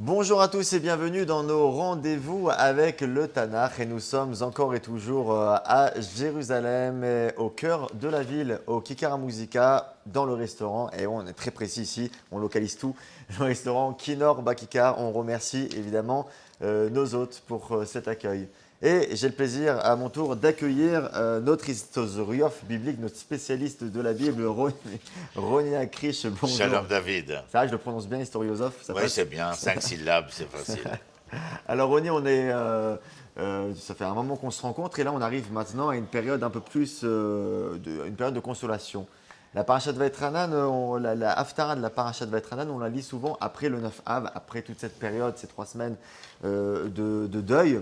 Bonjour à tous et bienvenue dans nos rendez-vous avec le Tanakh. Et nous sommes encore et toujours à Jérusalem, au cœur de la ville, au Kikar HaMuzika, dans le restaurant. Et on est très précis ici, on localise tout. Le restaurant Kinor Bakikar. On remercie évidemment nos hôtes pour cet accueil. Et j'ai le plaisir à mon tour d'accueillir notre historiof biblique, notre spécialiste de la Bible, Roni Akrish. Bonjour. Shalom David. Ça, je le prononce bien, historiosophe, ça Oui, passe? c'est bien, 5 syllabes, c'est facile. Alors Ronnie, ça fait un moment qu'on se rencontre et là on arrive maintenant à une période un peu plus, une période de consolation. La parashat Vaïtranan, la Haftara de la parashat Vaïtranan, on la lit souvent après le 9 Av, après toute cette période, ces 3 semaines de deuil.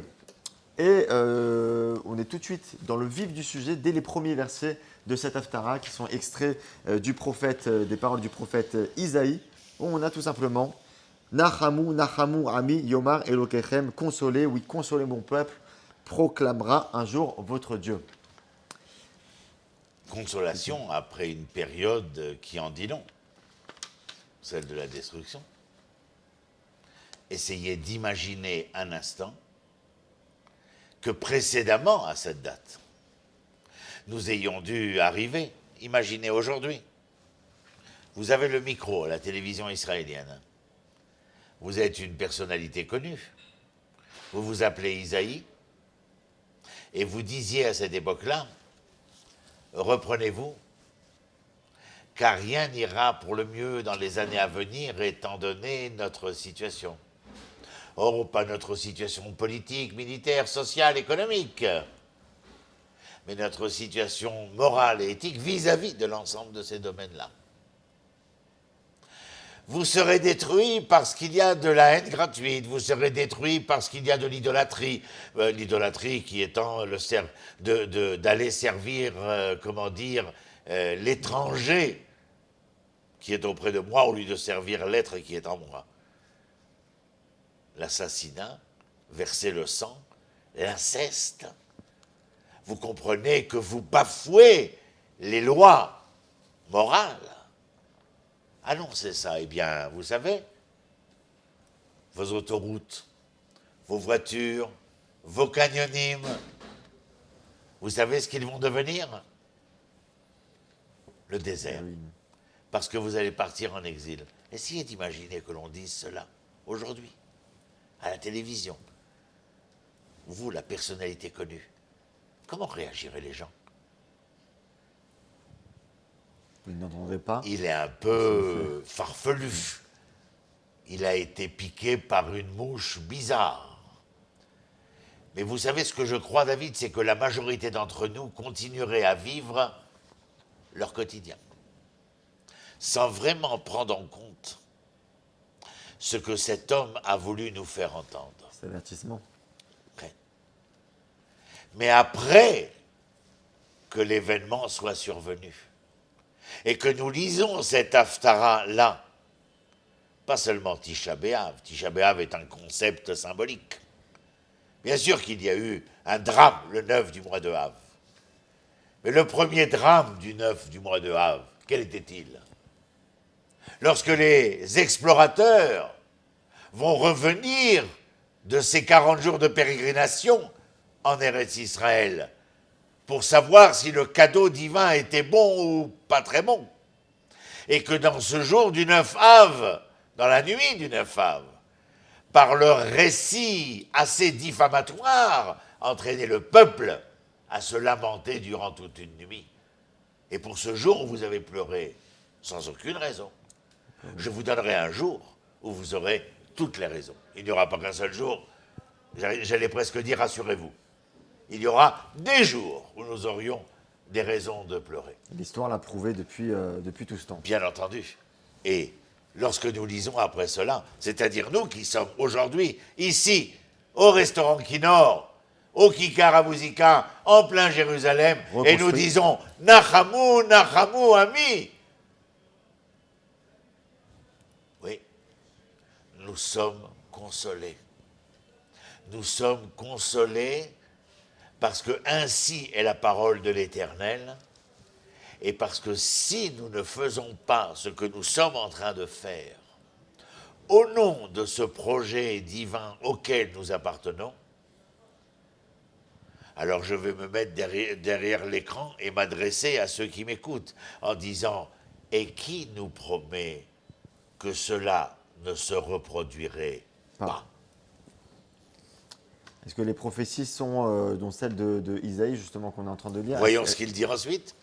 Et on est tout de suite dans le vif du sujet dès les premiers versets de cette Haftara qui sont extraits du prophète, des paroles du prophète Isaïe, où on a tout simplement Nachamu, Nachamu, Ami, Yomar, Elokechem, consolez, oui, consolez mon peuple, proclamera un jour votre Dieu. Consolation après une période qui en dit long, celle de la destruction. Essayez d'imaginer un instant que précédemment à cette date, nous ayons dû arriver. Imaginez aujourd'hui, vous avez le micro à la télévision israélienne. Vous êtes une personnalité connue. Vous vous appelez Isaïe. Et vous disiez à cette époque-là, reprenez-vous, car rien n'ira pour le mieux dans les années à venir étant donné notre situation. Or, pas notre situation politique, militaire, sociale, économique, mais notre situation morale et éthique vis-à-vis de l'ensemble de ces domaines-là. Vous serez détruit parce qu'il y a de la haine gratuite, vous serez détruit parce qu'il y a de l'idolâtrie, l'idolâtrie qui étant d'aller servir, l'étranger qui est auprès de moi au lieu de servir l'être qui est en moi. L'assassinat, verser le sang, l'inceste. Vous comprenez que vous bafouez les lois morales. Ah non, c'est ça. Eh bien, vous savez, vos autoroutes, vos voitures, vos canyonimes, vous savez ce qu'ils vont devenir? Le désert. Oui. Parce que vous allez partir en exil. Essayez d'imaginer que l'on dise cela aujourd'hui, à la télévision. Vous, la personnalité connue, comment réagiraient les gens? Vous n'entendrez pas. Il est un peu farfelu. Il a été piqué par une mouche bizarre. Mais vous savez ce que je crois, David, c'est que la majorité d'entre nous continuerait à vivre leur quotidien, sans vraiment prendre en compte ce que cet homme a voulu nous faire entendre. C'est avertissement. Mais après que l'événement soit survenu, et que nous lisons cet Haftara-là, pas seulement Tisha B'Av. Tisha B'Av est un concept symbolique. Bien sûr qu'il y a eu un drame le 9 du mois de Av. Mais le premier drame du 9 du mois de Av, quel était-il? Lorsque les explorateurs vont revenir de ces 40 jours de pérégrination en Eretz Israël, pour savoir si le cadeau divin était bon ou pas très bon. Et que dans ce jour du 9 Av, dans la nuit du 9 Av, par leur récit assez diffamatoire, entraînaient le peuple à se lamenter durant toute une nuit. Et pour ce jour, vous avez pleuré sans aucune raison. Je vous donnerai un jour où vous aurez toutes les raisons. Il n'y aura pas qu'un seul jour, j'allais presque dire rassurez-vous. Il y aura des jours où nous aurions des raisons de pleurer. L'histoire l'a prouvé depuis tout ce temps. Bien entendu. Et lorsque nous lisons après cela, c'est-à-dire nous qui sommes aujourd'hui ici, au restaurant Kinor, au Kikar HaMuzika, en plein Jérusalem, et nous disons « Nachamu, Nachamu, Ami ». Oui, nous sommes consolés. Nous sommes consolés parce que ainsi est la parole de l'Éternel, et parce que si nous ne faisons pas ce que nous sommes en train de faire, au nom de ce projet divin auquel nous appartenons, alors je vais me mettre derrière l'écran et m'adresser à ceux qui m'écoutent en disant, et qui nous promet que cela ne se reproduirait pas? Est-ce que les prophéties sont, dont celle de Isaïe, justement, qu'on est en train de lire, Voyons ce qu'il dit ensuite.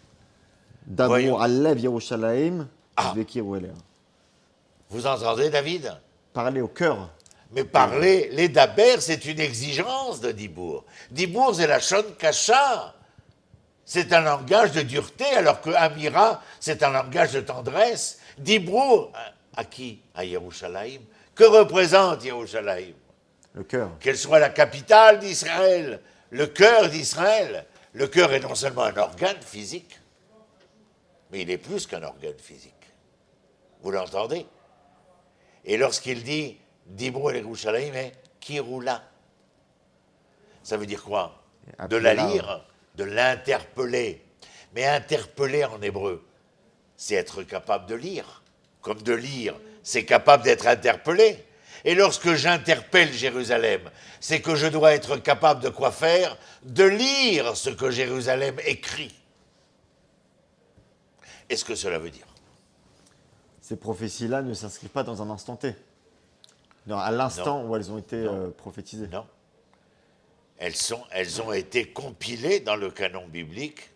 Dabru Voyons. alev Yerushalayim, Ah. vekiru elea. Vous entendez, David? Parler au cœur. Mais parler, les daber, c'est une exigence de Dibour. Dibour, c'est la shon kasha. C'est un langage de dureté, alors que Amira, c'est un langage de tendresse. Dibour, à qui? À Yerushalayim. Que représente Yerushalayim? Le cœur. Qu'elle soit la capitale d'Israël, le cœur d'Israël. Le cœur est non seulement un organe physique, mais il est plus qu'un organe physique. Vous l'entendez? Et lorsqu'il dit Dibrou el Yerushalayim, mais qui roula? Ça veut dire quoi? De la lire, de l'interpeller. Mais interpeller en hébreu, c'est être capable de lire. Comme de lire, c'est capable d'être interpellé. Et lorsque j'interpelle Jérusalem, c'est que je dois être capable de quoi faire? De lire ce que Jérusalem écrit. Est-ce que cela veut dire? Ces prophéties-là ne s'inscrivent pas dans un instant T. Non, à l'instant où elles ont été prophétisées. Non. Elles ont été compilées dans le canon biblique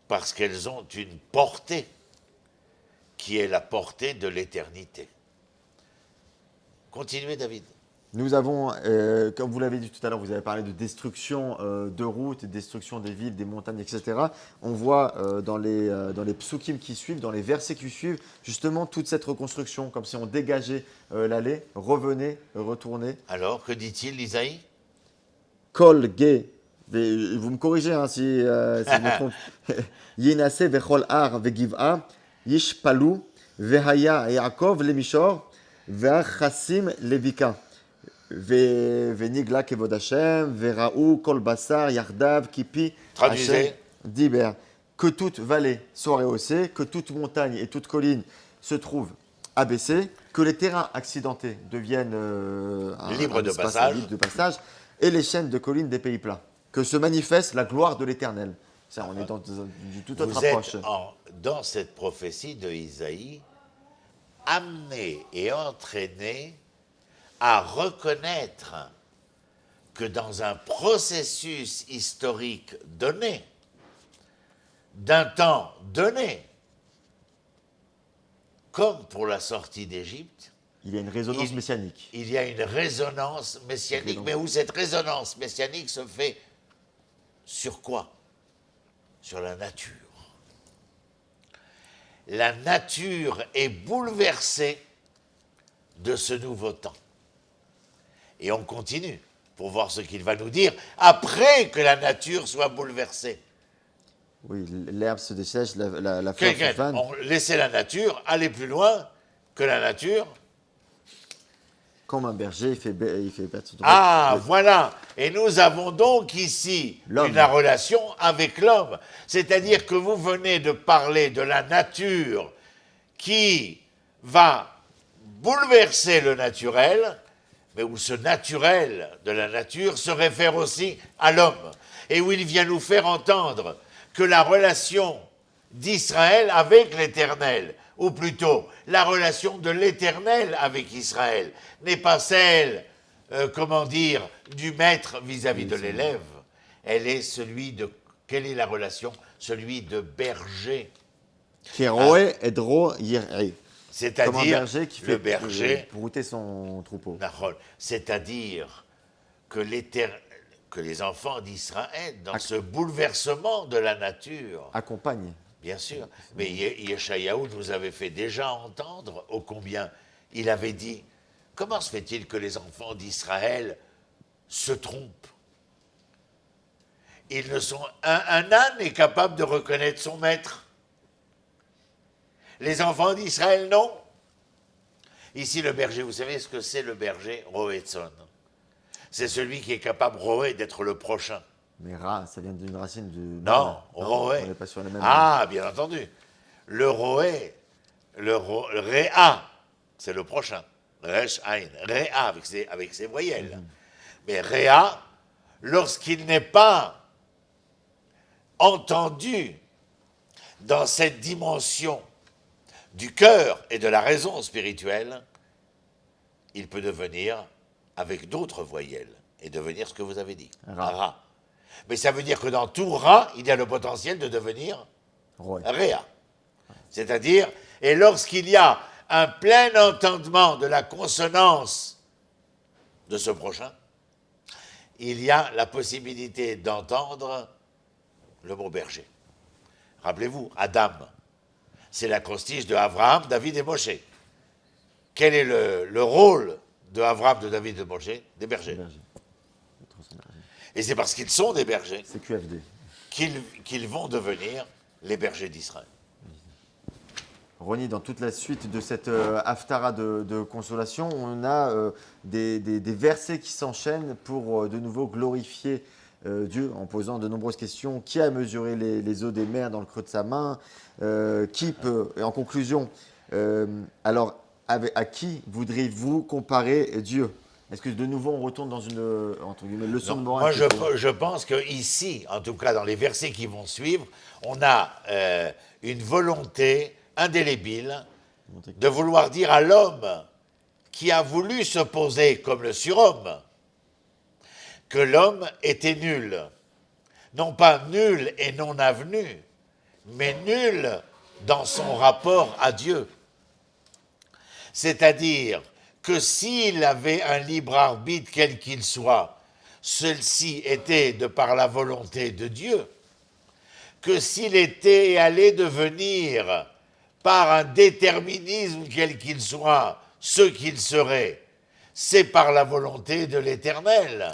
parce qu'elles ont une portée qui est la portée de l'éternité. Continuez, David. Nous avons, comme vous l'avez dit tout à l'heure, vous avez parlé de destruction de routes, de destruction des villes, des montagnes, etc. On voit dans les psukim qui suivent, dans les versets qui suivent, justement toute cette reconstruction, comme si on dégageait l'allée, revenez, retournez. Alors, que dit-il, Isaïe? Kol ge, vous me corrigez hein, si je me trompe. Yinase vechol ar vegiv'a, yishpalu, vehaya Yaakov lemishor, ve'achassim levika. Venigla kevod Hashem, veraou kol basar yardav kipi. Traduisez. Diber. Que toute vallée soit rehaussée, que toute montagne et toute colline se trouvent abaissées, que les terrains accidentés deviennent libres de espace passage. libre de passage, et les chaînes de collines des pays plats. Que se manifeste la gloire de l'Éternel. Ça, on est dans une toute autre Vous approche. êtes dans cette prophétie de Isaïe amené et entraîné à reconnaître que dans un processus historique donné, d'un temps donné, comme pour la sortie d'Égypte, Il y a une résonance messianique. il y a une résonance messianique, mais où cette résonance messianique se fait sur quoi? Sur la nature. La nature est bouleversée de ce nouveau temps. Et on continue pour voir ce qu'il va nous dire après que la nature soit bouleversée. Oui, l'herbe se dessèche, la fleur se fane. On laissait la nature aller plus loin que la nature. Comme un berger, il fait battre son Ah, voilà. Et nous avons donc ici L'homme. une relation avec l'homme. C'est-à-dire que vous venez de parler de la nature qui va bouleverser le naturel, mais où ce naturel de la nature se réfère aussi à l'homme. Et où il vient nous faire entendre que la relation d'Israël avec l'Éternel, ou plutôt la relation de l'Éternel avec Israël, n'est pas celle, du maître vis-à-vis de l'élève. Elle est quelle est la relation? Celui de berger. Kéroé, Edro, Yiré. Comme un C'est-à-dire, berger qui le fait berger, brouter son troupeau. c'est-à-dire que les enfants d'Israël, dans ce bouleversement de la nature, Accompagne. bien sûr, mais Yeshayahu nous avait fait déjà entendre ô combien il avait dit, comment se fait-il que les enfants d'Israël se trompent? Ils ne sont un âne est capable de reconnaître son maître. Les enfants d'Israël, non. Ici, le berger, vous savez ce que c'est le berger? Roetson. C'est celui qui est capable, Roé, d'être le prochain. Mais Ra, ça vient d'une racine du. Non, Roé. On n'est pas sur la même. Ah, bien entendu. Le Roé, le Réa, c'est le prochain. Resh, Ain, Réa avec ses voyelles. Mais Réa, lorsqu'il n'est pas entendu dans cette dimension du cœur et de la raison spirituelle, il peut devenir avec d'autres voyelles et devenir ce que vous avez dit, Ra. Mais ça veut dire que dans tout Ra, il y a le potentiel de devenir Réa. C'est-à-dire, et lorsqu'il y a un plein entendement de la consonance de ce prochain, il y a la possibilité d'entendre le mot berger. Rappelez-vous, Adam, c'est l'acrostiche de Abraham, David et Moshe. Quel est le rôle de Abraham, de David et de Moshe? Des bergers. Et c'est parce qu'ils sont des bergers qu'ils vont devenir les bergers d'Israël. Roni, dans toute la suite de cette Haftara de consolation, on a des versets qui s'enchaînent pour de nouveau glorifier Dieu en posant de nombreuses questions. Qui a mesuré les eaux des mers dans le creux de sa main? Qui peut, et en conclusion, alors à qui voudriez-vous comparer Dieu? Est-ce que de nouveau on retourne dans une entre guillemets, leçon de morale? Moi je pense qu'ici, en tout cas dans les versets qui vont suivre, on a une volonté indélébile de vouloir dire à l'homme qui a voulu se poser comme le surhomme que l'homme était nul. Non pas nul et non avenu, mais nul dans son rapport à Dieu. C'est-à-dire que s'il avait un libre arbitre quel qu'il soit, celle-ci était de par la volonté de Dieu, que s'il était allé devenir par un déterminisme quel qu'il soit, ce qu'il serait, c'est par la volonté de l'Éternel.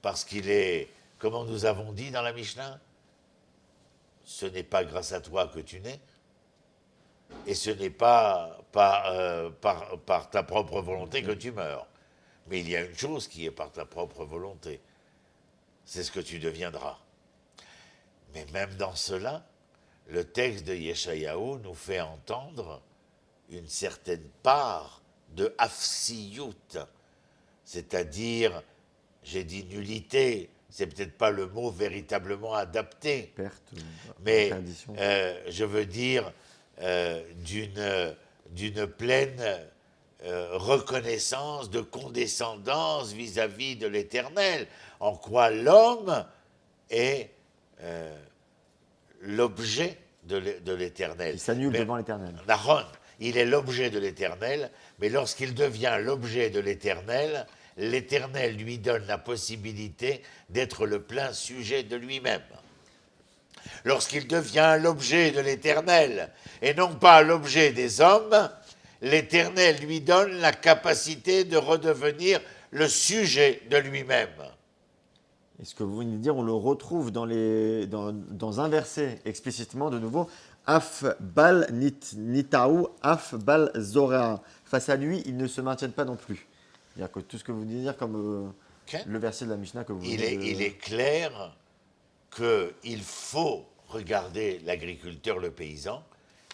Parce qu'il est, comment nous avons dit dans la Mishnah, ce n'est pas grâce à toi que tu nais, et ce n'est pas par ta propre volonté que tu meurs. Mais il y a une chose qui est par ta propre volonté, c'est ce que tu deviendras. Mais même dans cela, le texte de Yeshayahu nous fait entendre une certaine part de afsiyut, c'est-à-dire, j'ai dit nullité, c'est peut-être pas le mot véritablement adapté, perte, mais je veux dire d'une pleine reconnaissance, de condescendance vis-à-vis de l'Éternel, en quoi l'homme est l'objet de l'Éternel. Il s'annule devant l'Éternel. Nahon, il est l'objet de l'Éternel, mais lorsqu'il devient l'objet de l'Éternel, l'Éternel lui donne la possibilité d'être le plein sujet de lui-même. Lorsqu'il devient l'objet de l'Éternel et non pas l'objet des hommes, l'Éternel lui donne la capacité de redevenir le sujet de lui-même. Et ce que vous venez de dire, on le retrouve dans un verset explicitement de nouveau. Af bal nitaou, af bal zora. Face à lui, ils ne se maintiennent pas non plus. C'est-à-dire que tout ce que vous venez de dire, comme le verset de la Mishnah que vous venez de... Il est clair qu'il faut regarder l'agriculteur, le paysan.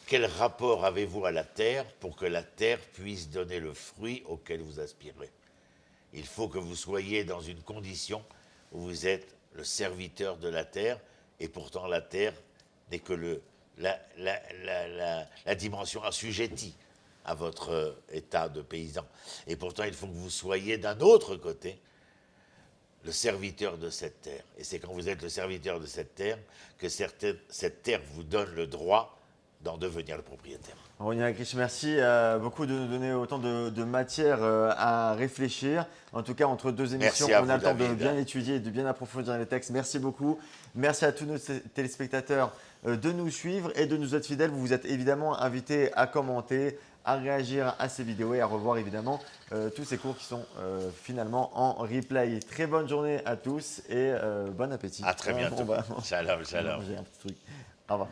Quel rapport avez-vous à la terre pour que la terre puisse donner le fruit auquel vous aspirez? Il faut que vous soyez dans une condition où vous êtes le serviteur de la terre, et pourtant la terre n'est que la dimension assujettie à votre état de paysan. Et pourtant, il faut que vous soyez d'un autre côté le serviteur de cette terre. Et c'est quand vous êtes le serviteur de cette terre que cette terre vous donne le droit d'en devenir le propriétaire. Roni Agrish, merci beaucoup de nous donner autant de matière à réfléchir. En tout cas, entre deux émissions, on a le temps de bien étudier et de bien approfondir les textes. Merci beaucoup. Merci à tous nos téléspectateurs de nous suivre et de nous être fidèles. Vous êtes évidemment invités à commenter, à réagir à ces vidéos et à revoir évidemment tous ces cours qui sont finalement en replay. Très bonne journée à tous et bon appétit. À très bientôt. Bon, Shalom, shalom. J'ai un petit truc. Au revoir.